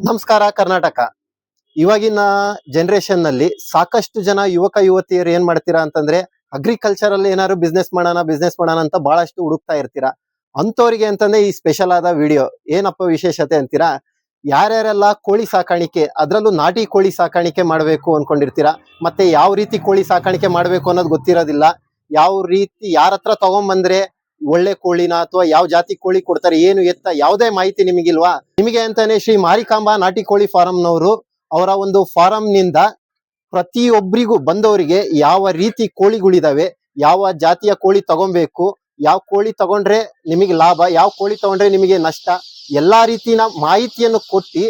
ನಮಸ್ಕಾರ ಕರ್ನಾಟಕ. ಇವಾಗಿನ ಜನರೇಷನ್ ನಲ್ಲಿ ಸಾಕಷ್ಟು ಜನ ಯುವಕ ಯುವತಿಯರು ಏನ್ ಮಾಡ್ತೀರಾ ಅಂತಂದ್ರೆ ಅಗ್ರಿಕಲ್ಚರ್ ಅಲ್ಲಿ ಏನಾದ್ರು ಬಿಸ್ನೆಸ್ ಮಾಡೋಣ ಅಂತ ಬಹಳಷ್ಟು ಹುಡುಕ್ತಾ ಇರ್ತೀರಾ. ಅಂತವ್ರಿಗೆ ಅಂತಂದ್ರೆ ಈ ಸ್ಪೆಷಲ್ ಆದ ವಿಡಿಯೋ. ಏನಪ್ಪ ವಿಶೇಷತೆ ಅಂತೀರಾ? ಯಾರ್ಯಾರೆಲ್ಲ ಕೋಳಿ ಸಾಕಾಣಿಕೆ, ಅದ್ರಲ್ಲೂ ನಾಟಿ ಕೋಳಿ ಸಾಕಾಣಿಕೆ ಮಾಡಬೇಕು ಅನ್ಕೊಂಡಿರ್ತೀರಾ, ಮತ್ತೆ ಯಾವ ರೀತಿ ಕೋಳಿ ಸಾಕಾಣಿಕೆ ಮಾಡಬೇಕು ಅನ್ನೋದು ಗೊತ್ತಿರೋದಿಲ್ಲ, ಯಾವ ರೀತಿ ಯಾರ ಹತ್ರ ತಗೊಂಬಂದ್ರೆ ಒಳ್ಳೆ ಕೋಳಿನ ಅಥವಾ ಯಾವ ಜಾತಿ ಕೋಳಿ ಕೊಡ್ತಾರೆ, ಏನು ಎತ್ತ ಯಾವುದೇ ಮಾಹಿತಿ ನಿಮಗಿಲ್ವಾ? ನಿಮಗೆ ಅಂತಾನೆ ಶ್ರೀ ಮಾರಿಕಾಂಬಾ ನಾಟಿ ಕೋಳಿ ಫಾರಂನವರು ಅವರ ಒಂದು ಫಾರಂ ನಿಂದ ಪ್ರತಿಯೊಬ್ಬರಿಗೂ ಬಂದವರಿಗೆ ಯಾವ ರೀತಿ ಕೋಳಿಗಳಿದಾವೆ, ಯಾವ ಜಾತಿಯ ಕೋಳಿ ತಗೊಬೇಕು, ಯಾವ ಕೋಳಿ ತಗೊಂಡ್ರೆ ನಿಮಗೆ ಲಾಭ, ಯಾವ ಕೋಳಿ ತಗೊಂಡ್ರೆ ನಿಮಗೆ ನಷ್ಟ, ಎಲ್ಲಾ ರೀತಿನ ಮಾಹಿತಿಯನ್ನು ಕೊಟ್ಟಿ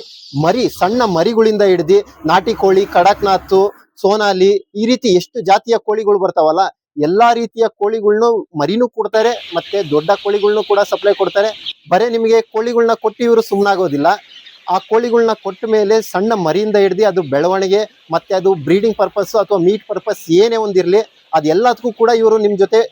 ಸಣ್ಣ ಮರಿಗಳಿಂದ ಹಿಡ್ದಿ ನಾಟಿ ಕೋಳಿ, ಕಡಕ್ನಾಥ್, ಸೋನಾಲಿ, ಈ ರೀತಿ ಎಷ್ಟು ಜಾತಿಯ ಕೋಳಿಗಳು ಬರ್ತಾವಲ್ಲ, ಎಲ್ಲಾ ರೀತಿಯ ಕೋಳಿಗಳ್ನು ಮರಿನೂ ಕೊಡ್ತಾರೆ, ಮತ್ತೆ ದೊಡ್ಡ ಕೋಳಿಗಳ್ನು ಕೂಡ ಸಪ್ಲೈ ಕೊಡ್ತಾರೆ. ಬರೇ ನಿಮಗೆ ಕೋಳಿಗಳನ್ನ ಕೊಟ್ಟು ಇವರು ಸುಮ್ಮನಾಗೋದಿಲ್ಲ. ಆ ಕೋಳಿಗಳನ್ನ ಕೊಟ್ಟ ಮೇಲೆ ಸಣ್ಣ ಮರಿಯಿಂದ ಹಿಡ್ದು ಅದು ಬೆಳವಣಿಗೆ, ಮತ್ತೆ ಅದು ಬ್ರೀಡಿಂಗ್ ಪರ್ಪಸ್ ಅಥವಾ ಮೀಟ್ ಪರ್ಪಸ್ ಏನೇ ಒಂದಿರ್ಲಿ, ಅದೆಲ್ಲದಕ್ಕೂ ಕೂಡ ಇವರು ನಿಮ್ ಜೊತೆ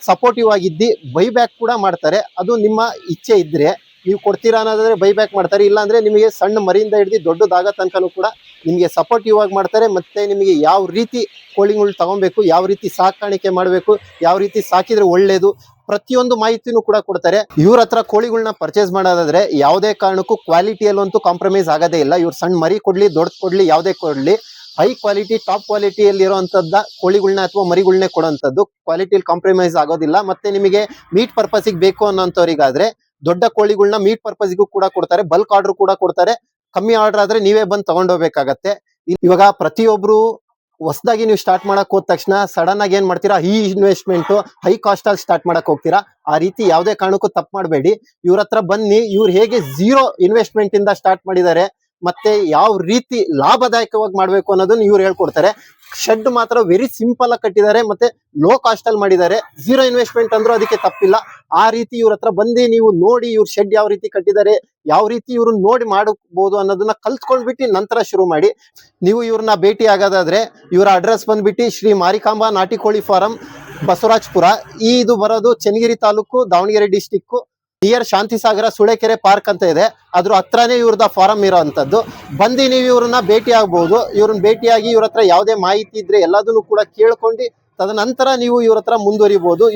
ಸಪೋರ್ಟಿವ್ ಆಗಿದ್ದಿ ಬೈಬ್ಯಾಕ್ ಕೂಡ ಮಾಡ್ತಾರೆ. ಅದು ನಿಮ್ಮ ಇಚ್ಛೆ ಇದ್ರೆ ನೀವು ಕೊಡ್ತೀರಾ ಅನ್ನೋದಾದ್ರೆ ಬೈಬ್ಯಾಕ್ ಮಾಡ್ತಾರೆ, ಇಲ್ಲ ಅಂದ್ರೆ ನಿಮಗೆ ಸಣ್ಣ ಮರಿಯಿಂದ ಹಿಡ್ದು ದೊಡ್ಡದಾಗ ತನಕನೂ ಕೂಡ ನಿಮಗೆ ಸಪೋರ್ಟಿವ್ ಆಗಿ ಮಾಡ್ತಾರೆ. ಮತ್ತೆ ನಿಮಗೆ ಯಾವ ರೀತಿ ಕೋಳಿಗಳು ತಗೊಬೇಕು, ಯಾವ ರೀತಿ ಸಾಕಾಣಿಕೆ ಮಾಡಬೇಕು, ಯಾವ ರೀತಿ ಸಾಕಿದ್ರೆ ಒಳ್ಳೇದು, ಪ್ರತಿಯೊಂದು ಮಾಹಿತಿನೂ ಕೂಡ ಕೊಡ್ತಾರೆ. ಇವ್ರ ಹತ್ರ ಕೋಳಿಗಳನ್ನ ಪರ್ಚೇಸ್ ಮಾಡೋದಾದ್ರೆ ಯಾವುದೇ ಕಾರಣಕ್ಕೂ ಕ್ವಾಲಿಟಿಯಲ್ಲಂತೂ ಕಾಂಪ್ರಮೈಸ್ ಆಗೋದೇ ಇಲ್ಲ. ಇವ್ರು ಸಣ್ಣ ಮರಿ ಕೊಡ್ಲಿ, ದೊಡ್ಡ ಕೊಡ್ಲಿ, ಯಾವುದೇ ಕೊಡ್ಲಿ, ಹೈ ಕ್ವಾಲಿಟಿ ಟಾಪ್ ಕ್ವಾಲಿಟಿಯಲ್ಲಿ ಇರುವಂತದ್ದ ಕೋಳಿಗಳನ್ನ ಅಥವಾ ಮರಿಗಳನ್ನೇ ಕೊಡುವಂಥದ್ದು. ಕ್ವಾಲಿಟಿಯಲ್ಲಿ ಕಾಂಪ್ರಮೈಸ್ ಆಗೋದಿಲ್ಲ. ಮತ್ತೆ ನಿಮಗೆ ಮೀಟ್ ಪರ್ಪಸ್ಗೆ ಬೇಕು ಅನ್ನೋಂಥವ್ರಿಗಾದ್ರೆ ದೊಡ್ಡ ಕೋಳಿಗಳನ್ನ ಮೀಟ್ ಪರ್ಪಸ್ಗೂ ಕೂಡ ಕೊಡ್ತಾರೆ, ಬಲ್ಕ್ ಆರ್ಡರ್ ಕೂಡ ಕೊಡ್ತಾರೆ. ಕಮ್ಮಿ ಆರ್ಡರ್ ಆದ್ರೆ ನೀವೇ ಬಂದು ತಗೊಂಡೋಗ್ಬೇಕಾಗತ್ತೆ. ಇವಾಗ ಪ್ರತಿಯೊಬ್ರು ಹೊಸದಾಗಿ ನೀವು ಸ್ಟಾರ್ಟ್ ಮಾಡಕ್ ಹೋದ ತಕ್ಷಣ ಸಡನ್ ಆಗಿ ಏನ್ ಮಾಡ್ತೀರಾ, ಈ ಇನ್ವೆಸ್ಟ್ಮೆಂಟ್ ಹೈ ಕಾಸ್ಟ್ ಅಲ್ಲಿ ಸ್ಟಾರ್ಟ್ ಮಾಡಕ್ ಹೋಗ್ತೀರಾ. ಆ ರೀತಿ ಯಾವುದೇ ಕಾರಣಕ್ಕೂ ತಪ್ಪು ಮಾಡಬೇಡಿ. ಇವ್ರ ಹತ್ರ ಬನ್ನಿ, ಇವ್ರು ಹೇಗೆ ಝೀರೋ ಇನ್ವೆಸ್ಟ್ಮೆಂಟ್ ಇಂದ ಸ್ಟಾರ್ಟ್ ಮಾಡಿದ್ದಾರೆ, ಮತ್ತೆ ಯಾವ ರೀತಿ ಲಾಭದಾಯಕವಾಗಿ ಮಾಡ್ಬೇಕು ಅನ್ನೋದನ್ನ ಇವ್ರು ಹೇಳ್ಕೊಡ್ತಾರೆ. ಶೆಡ್ ಮಾತ್ರ ವೆರಿ ಸಿಂಪಲ್ ಆಗಿ ಕಟ್ಟಿದ್ದಾರೆ, ಮತ್ತೆ ಲೋ ಕಾಸ್ಟ್ ಅಲ್ಲಿ ಮಾಡಿದ್ದಾರೆ. ಝೀರೋ ಇನ್ವೆಸ್ಟ್ಮೆಂಟ್ ಅಂದ್ರೂ ಅದಕ್ಕೆ ತಪ್ಪಿಲ್ಲ. ಆ ರೀತಿ ಇವ್ರ ಹತ್ರ ಬಂದು ನೀವು ನೋಡಿ ಇವ್ರ ಶೆಡ್ ಯಾವ ರೀತಿ ಕಟ್ಟಿದ್ದಾರೆ, ಯಾವ ರೀತಿ ಇವ್ರು ನೋಡಿ ಮಾಡಬಹುದು ಅನ್ನೋದನ್ನ ಕಲ್ತ್ಕೊಂಡ್ಬಿಟ್ಟು ನಂತರ ಶುರು ಮಾಡಿ. ನೀವು ಇವ್ರನ್ನ ಭೇಟಿ ಆಗೋದಾದ್ರೆ ಇವರ ಅಡ್ರೆಸ್ ಬಂದ್ಬಿಟ್ಟು ಶ್ರೀ ಮಾರಿಕಾಂಬಾ ನಾಟಿ ಕೋಳಿ ಫಾರಂ, ಬಸವರಾಜಪುರ. ಇದು ಬರೋದು Channagiri taluk, Davanagere district, near Shantisagara Sulekere park ಅಂತ ಇದೆ. ಅದ್ರ ಹತ್ರನೇ ಇವ್ರದ ಫಾರಂ ಇರೋ ಅಂತದ್ದು. ಬಂದು ನೀವು ಇವ್ರನ್ನ ಭೇಟಿ ಆಗ್ಬಹುದು. ಇವ್ರನ್ನ ಭೇಟಿಯಾಗಿ ಇವ್ರ ಹತ್ರ ಯಾವುದೇ ಮಾಹಿತಿ ಇದ್ರೆ ಎಲ್ಲದನ್ನು ಕೂಡ ಕೇಳ್ಕೊಂಡು ತದನಂತರ ನೀವು ಇವ್ರ ಹತ್ರ ಮುಂದುವರಿಬಹುದು.